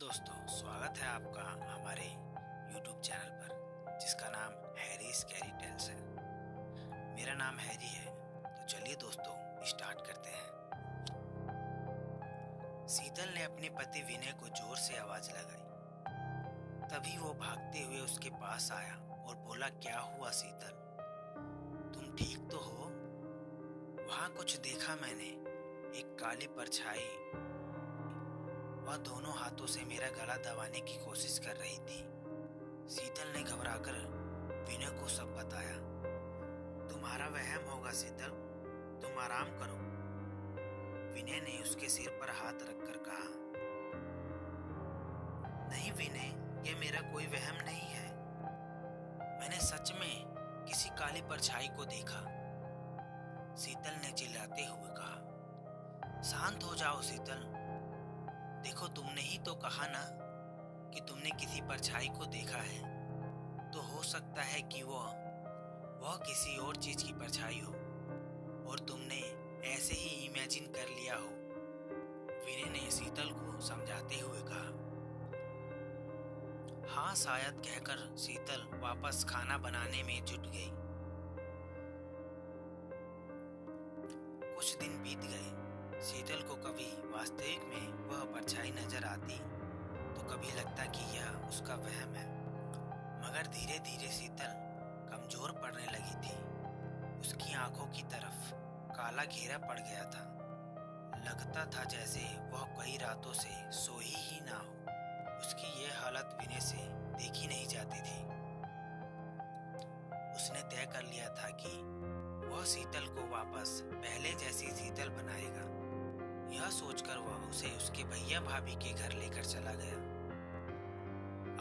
दोस्तों, स्वागत है आपका हमारे YouTube चैनल पर जिसका नाम हैरी स्कैरी टेल्स है। मेरा नाम हैरी है, तो चलिए दोस्तों स्टार्ट करते हैं। शीतल ने अपने पति विनय को जोर से आवाज लगाई। तभी वो भागते हुए उसके पास आया और बोला, क्या हुआ शीतल, तुम ठीक तो हो? वहां कुछ देखा मैंने, एक काली परछाई। वह दोनों हाथों से मेरा गला दबाने की कोशिश कर रही थी। शीतल ने घबराकर विनय को सब बताया। तुम्हारा वहम होगा शीतल, तुम आराम करो। विनय ने उसके सिर पर हाथ रखकर कहा। नहीं विनय, यह मेरा कोई वहम नहीं है। मैंने सच में किसी काली परछाई को देखा। शीतल ने चिल्लाते हुए कहा। शांत हो जाओ शीतल, देखो तुमने ही तो कहा ना कि तुमने किसी परछाई को देखा है, तो हो सकता है कि वह किसी और चीज की परछाई हो और तुमने ऐसे ही इमेजिन कर लिया हो। विनय ने शीतल को समझाते हुए कहा। हाँ शायद, कहकर शीतल वापस खाना बनाने में जुट गई। कुछ दिन बीत गए। शीतल को कभी वास्तविक में वह परछाई नजर आती तो कभी लगता कि यह उसका वहम है। मगर धीरे धीरे शीतल कमजोर पड़ने लगी थी। उसकी आंखों की तरफ काला घेरा पड़ गया था। लगता था जैसे वह कई रातों से सोई ही ना हो। उसकी यह हालत विनय से देखी नहीं जाती थी। उसने तय कर लिया था कि वह शीतल को वापस पहले जैसी शीतल बनाएगा। यह सोचकर वह उसे उसके भैया भाभी के घर लेकर चला गया।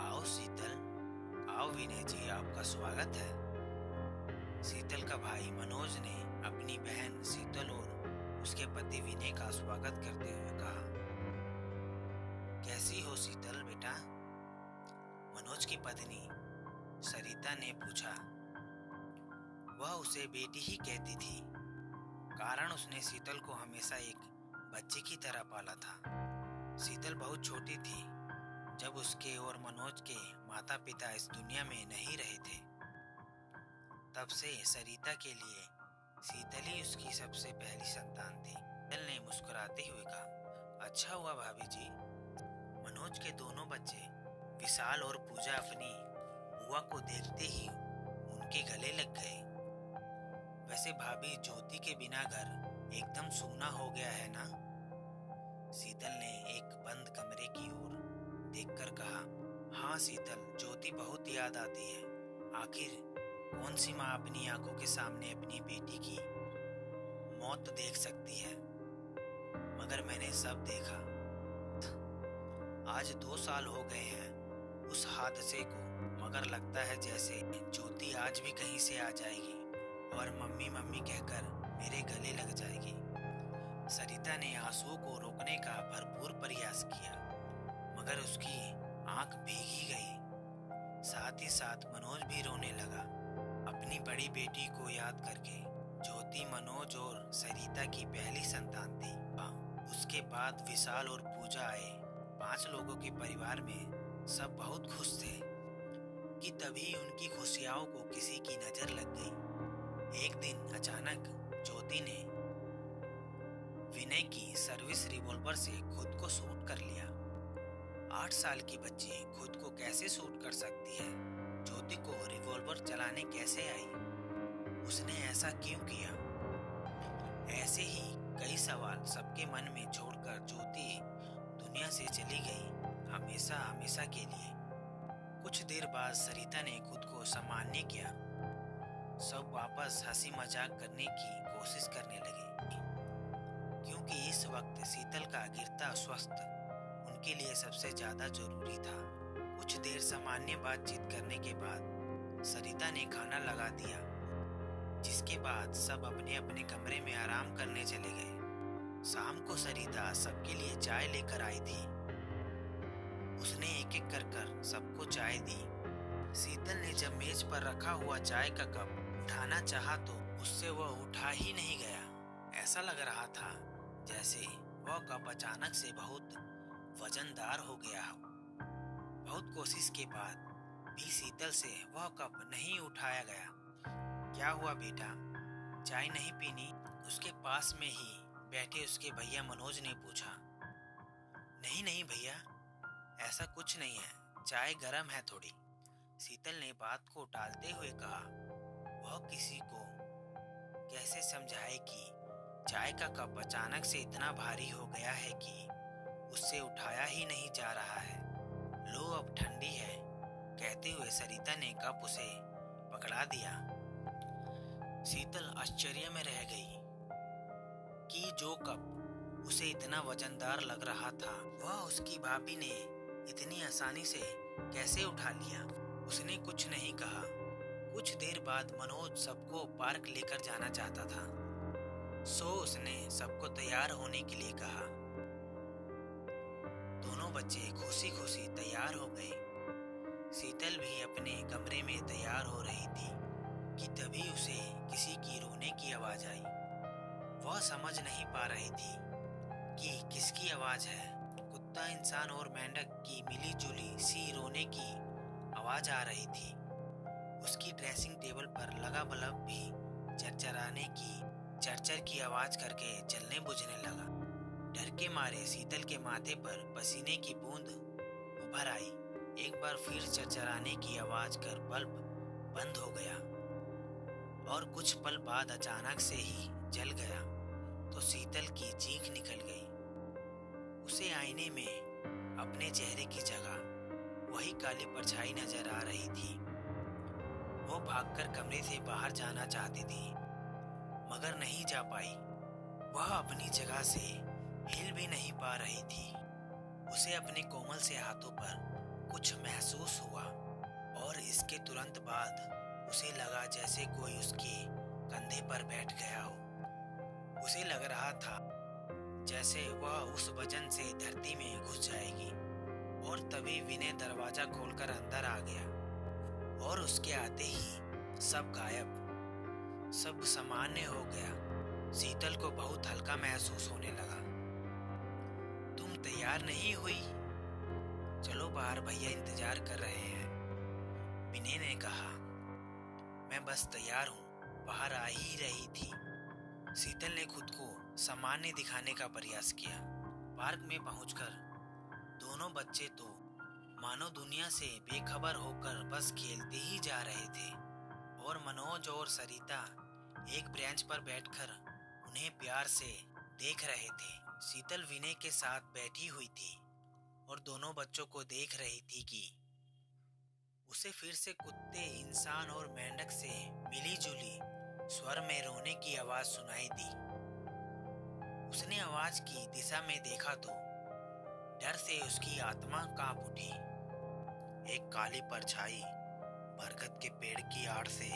आओ शीतल, आओ विनय जी, आपका स्वागत है। शीतल का भाई मनोज ने अपनी बहन शीतल और उसके पति विनय का स्वागत करते हुए कहा। कैसी हो शीतल बेटा? मनोज की पत्नी सरिता ने पूछा। वह उसे बेटी ही कहती थी, कारण उसने शीतल को हमेशा एक बच्चे की तरह पाला था। शीतल बहुत छोटी थी जब उसके और मनोज के माता पिता इस दुनिया में नहीं रहे थे। तब से सरिता के लिए शीतल ही उसकी सबसे पहली संतान थी। शीतल ने मुस्कुराते हुए कहा, अच्छा हुआ भाभी जी। मनोज के दोनों बच्चे विशाल और पूजा अपनी बुआ को देखते ही उनके गले लग गए। वैसे भाभी, ज्योति के बिना घर एकदम सूना हो गया है ना? शीतल ने एक बंद कमरे की ओर देखकर कहा। हाँ शीतल, ज्योति बहुत याद आती है। आखिर कौन सी माँ अपनी आंखों के सामने अपनी बेटी की मौत देख सकती है? मगर मैंने सब देखा। आज 2 साल हो गए हैं उस हादसे को, मगर लगता है जैसे ज्योति आज भी कहीं से आ जाएगी और मम्मी मम्मी कहकर मेरे गले लग जाएगी। सरिता ने आंसुओं को रोकने का भरपूर प्रयास किया, मगर उसकी आंख भीगी गई। साथ ही साथ मनोज भी रोने लगा, अपनी बड़ी बेटी को याद करके। ज्योति मनोज और सरिता की पहली संतान थी। उसके बाद विशाल और पूजा आए। 5 लोगों के परिवार में सब बहुत खुश थे कि तभी उनकी खुशियों को किसी की नजर लग गई। एक दिन अचानक ज्योति ने विनय की सर्विस रिवॉल्वर से खुद को शूट कर लिया। 8 साल की बच्ची खुद को कैसे शूट कर सकती है? ज्योति को रिवॉल्वर चलाने कैसे आई? उसने ऐसा क्यों किया? ऐसे ही कई सवाल सबके मन में छोड़कर ज्योति दुनिया से चली गई, हमेशा हमेशा के लिए। कुछ देर बाद सरिता ने खुद को सामान्य किया। सब वापस हंसी मजाक करने की कोशिश करने लगे, क्योंकि इस वक्त शीतल का गिरता स्वास्थ्य उनके लिए सबसे ज्यादा जरूरी था। कुछ देर सामान्य बातचीत करने के बाद सरिता ने खाना लगा दिया, जिसके बाद सब अपने अपने कमरे में आराम करने चले गए। शाम को सरिता सबके लिए चाय लेकर आई थी। उसने एक एक कर सबको चाय दी। शीतल ने जब मेज पर रखा हुआ चाय का कप उठाना चाहा तो उससे वह उठा ही नहीं गया। ऐसा लग रहा था जैसे वह कप अचानक से बहुत वजनदार हो गया हो। कोशिश के बाद भी शीतल से वह कप नहीं उठाया गया। क्या हुआ बेटा, चाय नहीं पीनी? उसके पास में ही बैठे उसके भैया मनोज ने पूछा। नहीं नहीं भैया, ऐसा कुछ नहीं है, चाय गर्म है थोड़ी, शीतल ने बात को टालते हुए कहा। वह किसी को कैसे समझाए कि चाय का कप अचानक से इतना भारी हो गया है कि उससे उठाया ही नहीं जा रहा है। लो अब ठंडी है, कहते हुए सरिता ने कप उसे पकड़ा दिया। शीतल आश्चर्य में रह गई कि जो कप उसे इतना वजनदार लग रहा था वह उसकी भाभी ने इतनी आसानी से कैसे उठा लिया। उसने कुछ नहीं कहा। कुछ देर बाद मनोज सबको पार्क लेकर जाना चाहता था, सो उसने सबको तैयार होने के लिए कहा। दोनों बच्चे खुशी खुशी तैयार हो गए। शीतल भी अपने कमरे में तैयार हो रही थी कि तभी उसे किसी की रोने की आवाज आई। वह समझ नहीं पा रही थी कि किसकी आवाज है। कुत्ता, इंसान और मेंढक की मिली जुली सी रोने की आवाज आ रही थी। उसकी ड्रेसिंग टेबल पर लगा बल्ब भी चरचराने की चरचर की आवाज करके जलने बुझने लगा। डर के मारे शीतल के माथे पर पसीने की बूंद उभर आई। एक बार फिर चरचराने की आवाज कर बल्ब बंद हो गया और कुछ पल बाद अचानक से ही जल गया तो शीतल की चीख निकल गई। उसे आईने में अपने चेहरे की जगह वही काली परछाई नजर आ रही थी। वो भागकर कमरे से बाहर जाना चाहती थी मगर नहीं जा पाई। वह अपनी जगह से हिल भी नहीं पा रही थी। उसे अपने कोमल से हाथों पर कुछ महसूस हुआ और इसके तुरंत बाद उसे लगा जैसे कोई उसके कंधे पर बैठ गया हो। उसे लग रहा था जैसे वह उस वजन से धरती में घुस जाएगी। और तभी विनय दरवाजा खोलकर अंदर आ गया और उसके आते ही सब गायब, सब सामान्य हो गया। शीतल को बहुत हल्का महसूस होने लगा। तुम तैयार नहीं हुई? चलो बाहर, भैया इंतजार कर रहे हैं, विनय ने कहा। मैं बस तैयार हूँ, बाहर आ ही रही थी। शीतल ने खुद को सामान्य दिखाने का प्रयास किया। पार्क में पहुंचकर दोनों बच्चे तो मानो दुनिया से बेखबर होकर बस खेलते ही जा रहे थे और मनोज और सरिता एक बेंच पर बैठकर उन्हें प्यार से देख रहे थे। शीतल विनय के साथ बैठी हुई थी और दोनों बच्चों को देख रही थी कि उसे फिर से कुत्ते, इंसान और मेंढक से मिली जुली स्वर में रोने की आवाज सुनाई दी। उसने आवाज की दिशा में देखा तो डर से उसकी आत्मा कांप उठी। एक काली परछाई बरगद के पेड़ की आड़ से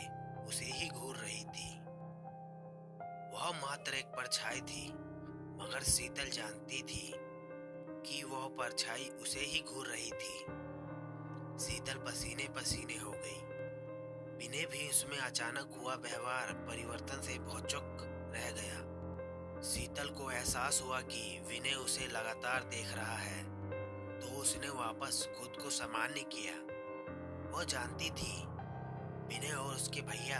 उसे ही घूर रही थी। वह मात्र एक परछाई थी मगर शीतल जानती थी कि वह परछाई उसे ही घूर रही थी। शीतल पसीने पसीने हो गई। विनय भी उसमें अचानक हुआ व्यवहार परिवर्तन से भौचक्क रह गया। शीतल को एहसास हुआ कि विनय उसे लगातार देख रहा है तो उसने वापस खुद को सामान्य किया। वह जानती थी विनय और उसके भैया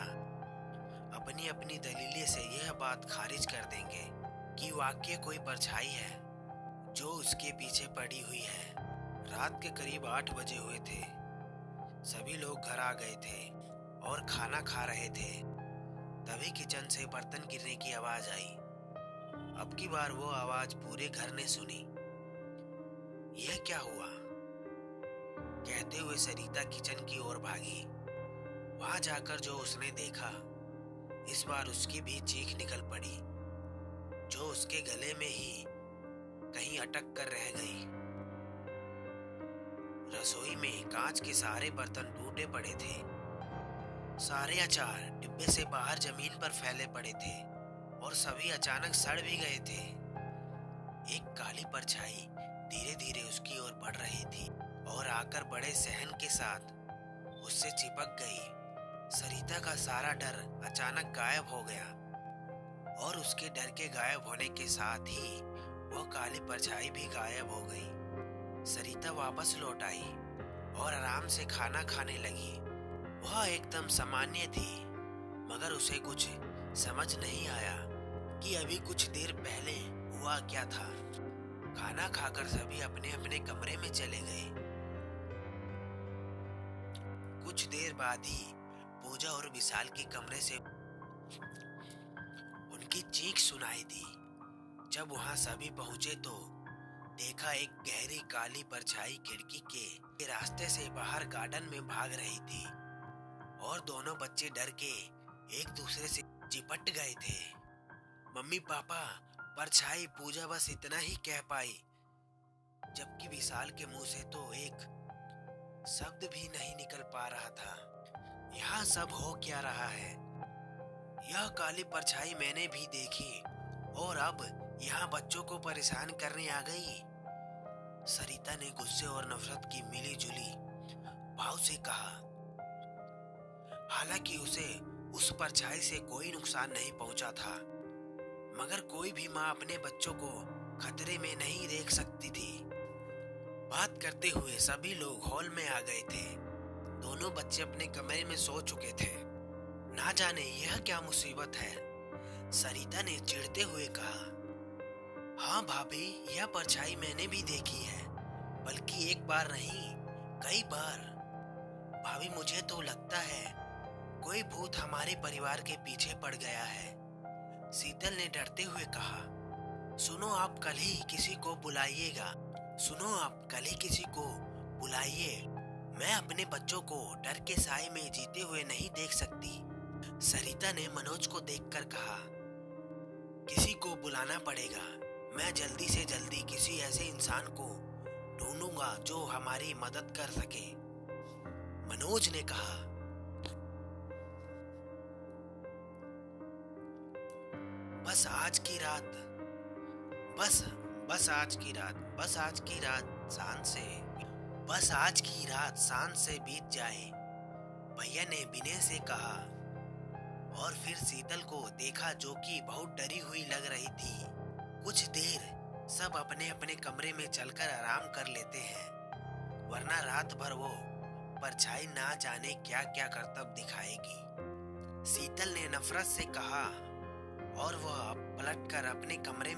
अपनी अपनी दलीलें से यह बात खारिज कर देंगे कि वाकई कोई परछाई है जो उसके पीछे पड़ी हुई है। रात के करीब 8 बजे हुए थे। सभी लोग घर आ गए थे और खाना खा रहे थे। तभी किचन से बर्तन गिरने की आवाज आई। अब की बार वो आवाज पूरे घर ने सुनी। यह क्या हुआ? कहते हुए सरिता किचन की ओर भागी। वहां जाकर जो उसने देखा, इस बार उसकी भी चीख निकल पड़ी जो उसके गले में ही कहीं अटक कर रह गई। रसोई में कांच के सारे बर्तन टूटे पड़े थे। सारे अचार डिब्बे से बाहर जमीन पर फैले पड़े थे और सभी अचानक सड़ भी गए थे। एक काली परछाई धीरे धीरे उसकी ओर बढ़ रही थी और आकर बड़े सहन के साथ उससे चिपक गई। सरिता का सारा डर अचानक गायब हो गया और उसके डर के गायब होने के साथ ही वह काली परछाई भी गायब हो गई। सरिता वापस लौट आई और आराम से खाना खाने लगी। वह एकदम सामान्य थी, मगर उसे कुछ समझ नहीं आया कि अभी कुछ देर पहले हुआ क्या था। खाना खाकर सभी अपने अपने कमरे में चले गए। कुछ देर बाद ही पूजा और विशाल के कमरे से उनकी चीख सुनाई दी। जब वहां सभी पहुंचे तो देखा एक गहरी काली परछाई खिड़की के रास्ते से बाहर गार्डन में भाग रही थी और दोनों बच्चे डर के एक दूसरे से चिपट गए थे। मम्मी पापा, परछाई, पूजा बस इतना ही कह पाई, जबकि विशाल के मुंह से तो एक शब्द भी नहीं निकल पा रहा था। यहाँ सब हो क्या रहा है? यह काली परछाई मैंने भी देखी और अब यहाँ बच्चों को परेशान करने आ गई। सरिता ने गुस्से और नफरत की मिली जुली भाव से कहा। हालांकि उसे उस परछाई से कोई नुकसान नहीं पहुंचा था, मगर कोई भी माँ अपने बच्चों को खतरे में नहीं देख सकती थी। बात करते हुए सभी लोग हॉल में आ गए थे। दोनों बच्चे अपने कमरे में सो चुके थे। ना जाने यह क्या मुसीबत है, सरिता ने चिढ़ते हुए कहा। हाँ भाभी, यह परछाई मैंने भी देखी है, बल्कि एक बार नहीं, कई बार। भाभी, मुझे तो लगता है कोई भूत हमारे परिवार के पीछे पड़ गया है, शीतल ने डरते हुए कहा। सुनो, आप कल ही किसी को बुलाइएगा। मैं अपने बच्चों को डर के साए में जीते हुए नहीं देख सकती। सरिता ने मनोज को देखकर कहा। किसी को बुलाना पड़ेगा। मैं जल्दी से जल्दी किसी ऐसे इंसान को ढूंढूंगा जो हमारी मदद कर सके, मनोज ने कहा। बस आज की रात शांत से बीत जाए, भैया ने विनय से कहा। और फिर शीतल को देखा जो कि बहुत डरी हुई लग रही थी। कुछ देर सब अपने अपने कमरे में चलकर आराम कर लेते हैं, वरना रात भर वो परछाई ना जाने क्या क्या करतब दिखाएगी, शीतल ने नफरत से कहा। और वह पलटकर अपने कमरे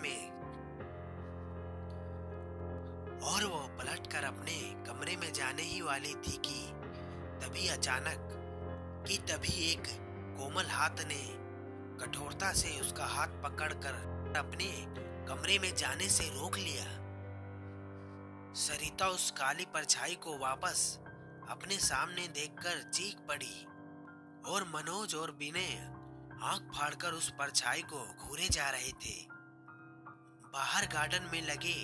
में जाने ही वाली थी कि तभी एक कोमल हाथ ने कठोरता से उसका हाथ पकड़कर अपने कमरे में जाने से रोक लिया। सरिता उस काली परछाई को वापस अपने सामने देखकर चीख पड़ी और मनोज और विनय आंख फाड़कर उस परछाई को घूरे जा रहे थे। बाहर गार्डन में लगे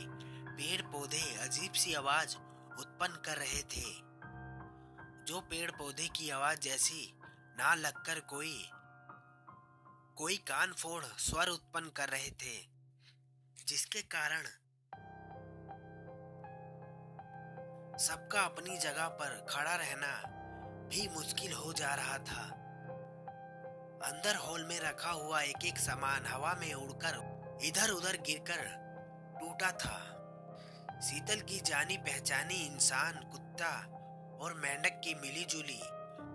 पेड़ पौधे अजीब सी आवाज उत्पन्न कर रहे थे, जो पेड़ पौधे की आवाज जैसी ना लगकर कोई कान फोड़ स्वर उत्पन्न कर रहे थे, जिसके कारण सबका अपनी जगह पर खड़ा रहना भी मुश्किल हो जा रहा था। अंदर हॉल में रखा हुआ एक एक सामान हवा में उड़कर इधर उधर गिरकर टूटा था। शीतल की जानी पहचानी इंसान, कुत्ता और मेंढक की मिली जुली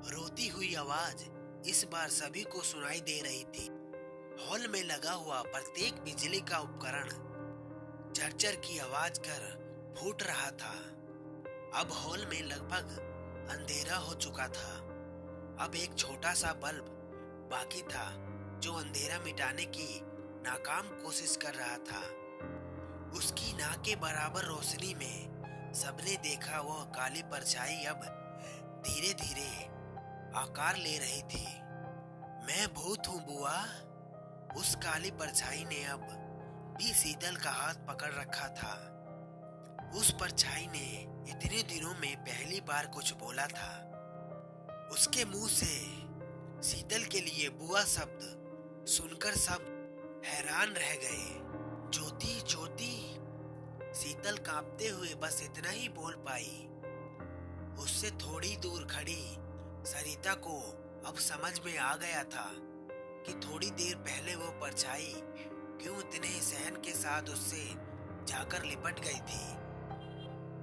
रोती हुई आवाज इस बार सभी को सुनाई दे रही थी। हॉल में लगा हुआ प्रत्येक बिजली का उपकरण झरझर की आवाज कर फूट रहा था। अब हॉल में लगभग अंधेरा हो चुका था। अब एक छोटा सा बल्ब बाकी था जो अंधेरा मिटाने की नाकाम कोशिश कर रहा था। उसकी नाक के बराबर रोशनी में सबने देखा वह काली परछाई अब धीरे धीरे आकार ले रही थी। मैं भूत हूँ बुआ, उस काली परछाई ने अब भी शीतल का हाथ पकड़ रखा था। उस परछाई ने इतने दिनों में पहली बार कुछ बोला था। उसके मुंह से शीतल के लिए बुआ शब्द सुनकर सब हैरान रह गए। ज्योति ज्योति, शीतल कांपते हुए बस इतना ही बोल पाई। उससे थोड़ी दूर खड़ी सरिता को अब समझ में आ गया था कि थोड़ी देर पहले वो परछाई क्यों इतने सहन के साथ उससे जाकर लिपट गई थी।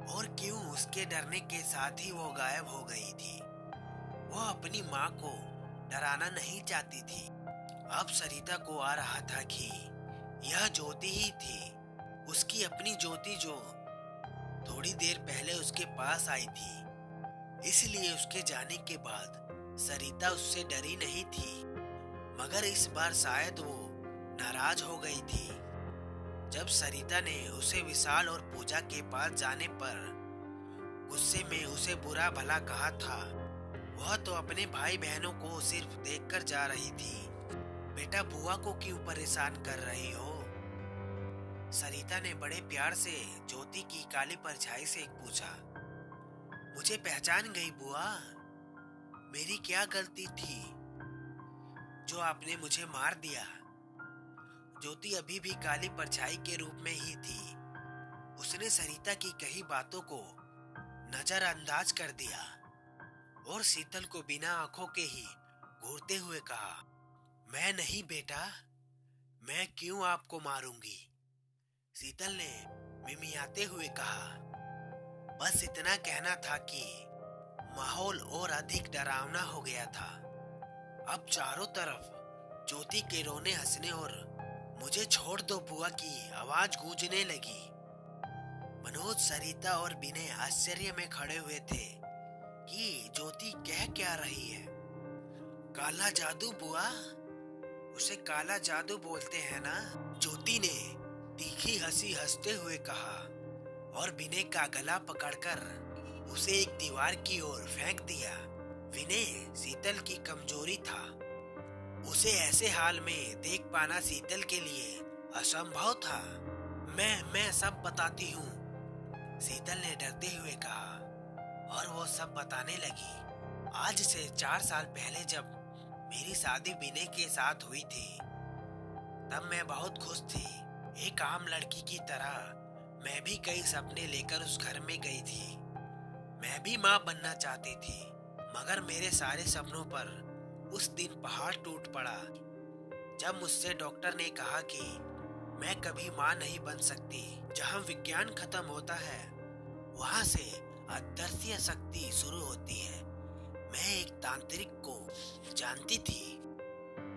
और क्यों उसके डरने के साथ ही वो गायब हो गई थी। वो अपनी माँ को डराना नहीं चाहती थी। अब सरिता को आ रहा था कि यह ज्योति ही थी, उसकी अपनी ज्योति जो थोड़ी देर पहले उसके पास आई थी। इसलिए उसके जाने के बाद सरिता उससे डरी नहीं थी, मगर इस बार शायद वो नाराज हो गई थी। जब सरिता ने उसे विशाल और पूजा के पास जाने पर गुस्से में उसे बुरा भला कहा था, वह तो अपने भाई बहनों को सिर्फ देखकर जा रही थी। बेटा, बुआ को क्यों परेशान कर रही हो? सरिता ने बड़े प्यार से ज्योति की काली परछाई से पूछा। मुझे पहचान गई बुआ? मेरी क्या गलती थी जो आपने मुझे मार दिया? ज्योति अभी भी काली परछाई के रूप में ही थी। उसने सरिता की कही बातों को नजरअंदाज कर दिया और शीतल को बिना आंखों के ही घूरते हुए कहा, मैं नहीं बेटा, मैं क्यों आपको मारूंगी? शीतल ने मिमियाते हुए कहा। बस इतना कहना था कि माहौल और अधिक डरावना हो गया था। अब चारों तरफ ज्योति के रोने हंसने और मुझे छोड़ दो बुआ की आवाज गूंजने लगी। मनोज, सरिता और विनय आश्चर्य में खड़े हुए थे कि ज्योति कह क्या रही है। काला जादू बुआ, उसे काला जादू बोलते हैं ना? ज्योति ने तीखी हंसी हंसते हुए कहा और विनय का गला पकड़कर उसे एक दीवार की ओर फेंक दिया। विनय शीतल की कमजोरी था। उसे ऐसे हाल में देख पाना शीतल के लिए असंभव था। मैं सब बताती हूँ, शीतल ने डरते हुए कहा और वो सब बताने लगी। आज से 4 साल पहले जब मेरी शादी विनय के साथ हुई थी, तब मैं बहुत खुश थी। एक आम लड़की की तरह मैं भी कई सपने लेकर उस घर में गई थी। मैं भी माँ बनना चाहती थी, मगर मेरे सारे सपनों पर उस दिन पहाड़ टूट पड़ा जब मुझसे डॉक्टर ने कहा कि मैं कभी माँ नहीं बन सकती। जहाँ विज्ञान खत्म होता है, वहाँ से अदृश्य शक्ति शुरू होती है। मैं एक तांत्रिक को जानती थी।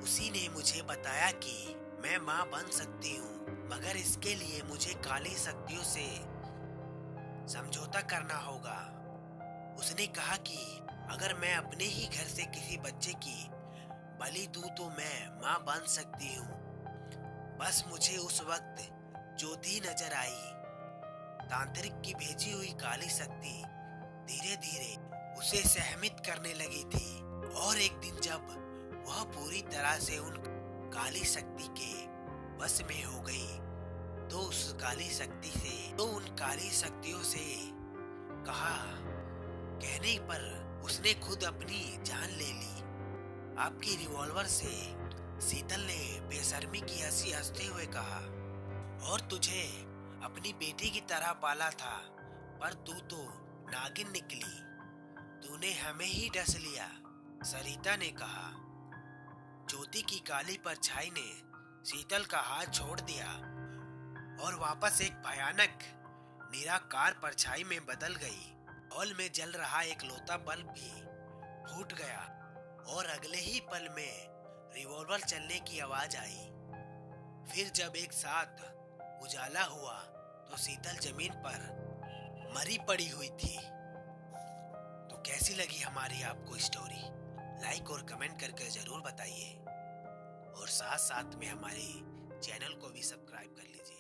उसी ने मुझे बताया कि मैं माँ बन सकती हूँ, मगर इसके लिए मुझे काली शक्तियों से समझौता करना होगा। उसने कहा कि अगर मैं अपने ही घर से किसी बच्चे की बलि दूं तो मैं माँ बन सकती हूँ। बस मुझे उस वक्त ज्योति नजर आई। तांत्रिक की भेजी हुई काली शक्ति धीरे धीरे उसे सहमित करने लगी थी और एक दिन जब वह पूरी तरह से उन काली शक्ति के वश में हो गई, तो उन काली शक्तियों से कहा कहने पर उसने खुद अपनी जान ले ली। आपकी रिवॉल्वर से, शीतल ने बेशर्मी की हंसी हंसते हुए कहा। और तुझे अपनी बेटी की तरह पाला था, पर तू तो नागिन निकली। तूने हमें ही डस लिया, सरिता ने कहा। ज्योति की काली परछाई ने शीतल का हाथ छोड़ दिया और वापस एक भयानक निराकार परछाई में बदल गई। हॉल में जल रहा एक लौता बल्ब भी फूट गया और अगले ही पल में रिवॉल्वर चलने की आवाज आई। फिर जब एक साथ उजाला हुआ तो शीतल जमीन पर मरी पड़ी हुई थी। तो कैसी लगी हमारी आपको स्टोरी? लाइक और कमेंट करके जरूर बताइए और साथ साथ में हमारे चैनल को भी सब्सक्राइब कर लीजिए।